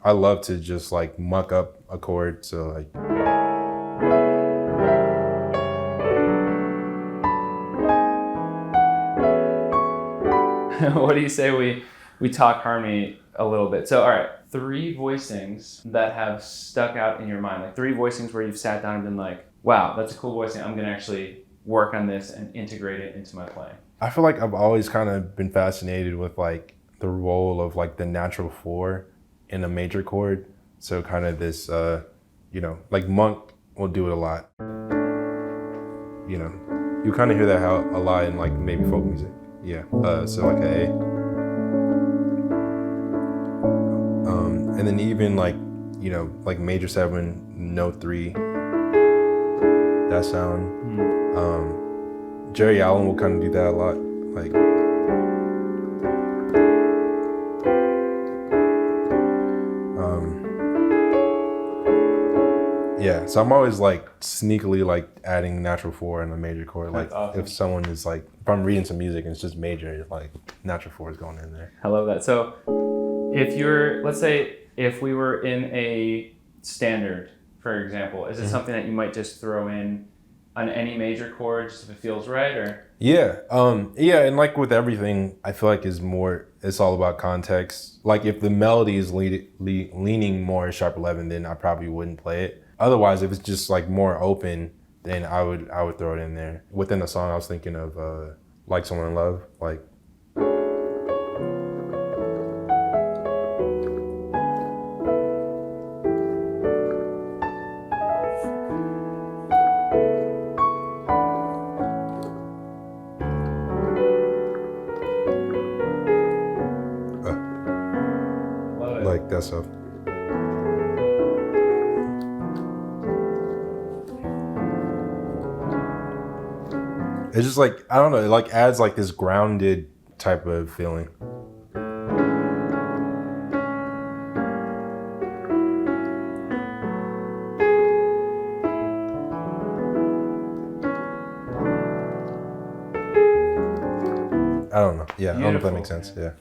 I love to just like muck up a chord. So like. What do you say we talk harmony a little bit? So all right, 3 voicings that have stuck out in your mind, like 3 voicings where you've sat down and been like, wow, that's a cool voicing. I'm gonna actually work on this and integrate it into my playing. I feel like I've always kind of been fascinated with like the role of like the natural 4 in a major chord. So kind of this, like Monk will do it a lot. You kind of hear that a lot in like maybe folk music. Yeah, so like an A. And then even like, like major 7, note 3, that sound. Jerry Allen will kind of do that a lot. Like, yeah, so I'm always like sneakily like adding natural 4 in a major chord. Like awesome. If someone is like, if I'm reading some music and it's just major, like natural 4 is going in there. I love that. So let's say if we were in a standard, for example, is it something that you might just throw in on any major chord just if it feels right, or? Yeah, and like with everything, I feel like it's all about context. Like if the melody is leaning more sharp 11, then I probably wouldn't play it. Otherwise, if it's just like more open, then I would throw it in there. Within the song, I was thinking of Like Someone in Love, like. Like that stuff. It's just like, I don't know, it like adds like this grounded type of feeling. I don't know. Yeah, beautiful. I don't know if that makes sense. Yeah.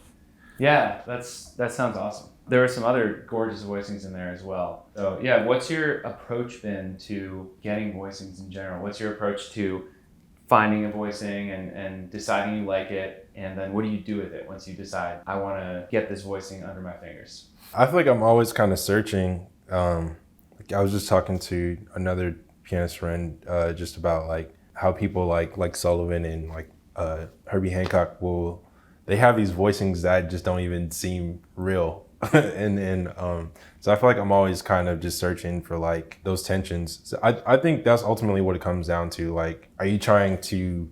Yeah, that sounds awesome. There were some other gorgeous voicings in there as well. So yeah, what's your approach been to getting voicings in general? What's your approach to finding a voicing and deciding you like it, and then what do you do with it once you decide, I want to get this voicing under my fingers? I feel like I'm always kind of searching. Like I was just talking to another pianist friend just about like how people like Sullivan and like Herbie Hancock they have these voicings that just don't even seem real. and so I feel like I'm always kind of just searching for like those tensions. So I think that's ultimately what it comes down to. Like, are you trying to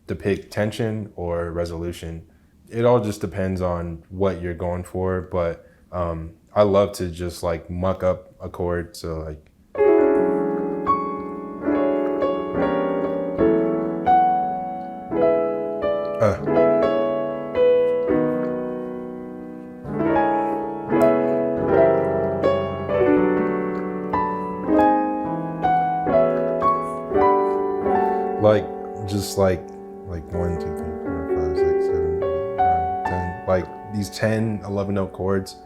depict tension or resolution? It all just depends on what you're going for, but I love to just like muck up a chord. So like, like just like 1, 2, 3, 4, 5, 6, 7, 8, 9, 10, like these 10, 11 note chords,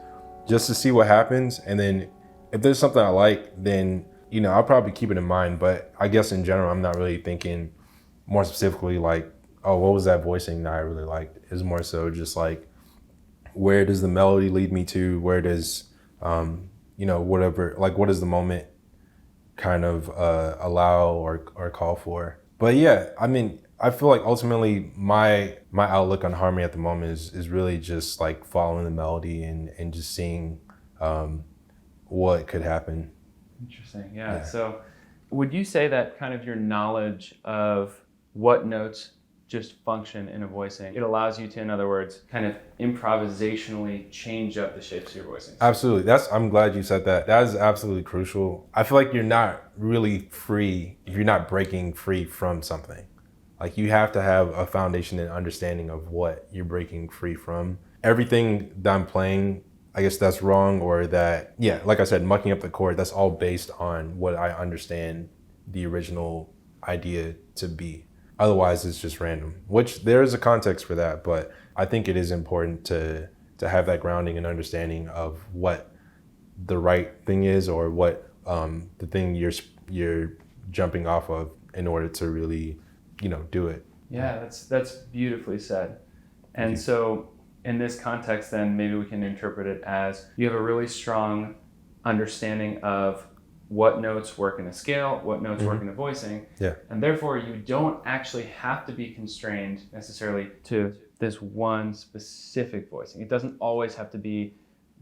just to see what happens. And then if there's something I like, then I'll probably keep it in mind. But I guess in general, I'm not really thinking more specifically like, oh, what was that voicing that I really liked? It's more so just like, where does the melody lead me to? Where does whatever, like what does the moment kind of allow or call for? But yeah, I mean, I feel like ultimately my outlook on harmony at the moment is really just like following the melody and just seeing what could happen. Interesting, yeah. So would you say that kind of your knowledge of what notes just function in a voicing, it allows you to, in other words, kind of improvisationally change up the shapes of your voicings? Absolutely. I'm glad you said that. That is absolutely crucial. I feel like you're not really free if you're not breaking free from something. Like you have to have a foundation and understanding of what you're breaking free from. Everything that I'm playing, I guess that's wrong, or that, yeah, like I said, mucking up the chord, that's all based on what I understand the original idea to be. Otherwise, it's just random, which there is a context for that, but I think it is important to have that grounding and understanding of what the right thing is, or what the thing you're jumping off of in order to really, do it. Yeah, that's beautifully said. And so in this context, then maybe we can interpret it as you have a really strong understanding of what notes work in a scale, what notes work in a voicing. Yeah. And therefore you don't actually have to be constrained necessarily to this one specific voicing. It doesn't always have to be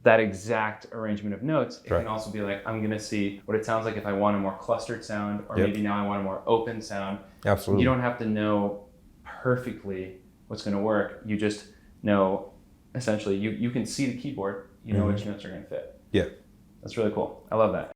that exact arrangement of notes. It can also be like, I'm gonna see what it sounds like if I want a more clustered sound, or maybe now I want a more open sound. Absolutely. You don't have to know perfectly what's gonna work. You just know, essentially, you can see the keyboard, you know which notes are gonna fit. Yeah. That's really cool. I love that.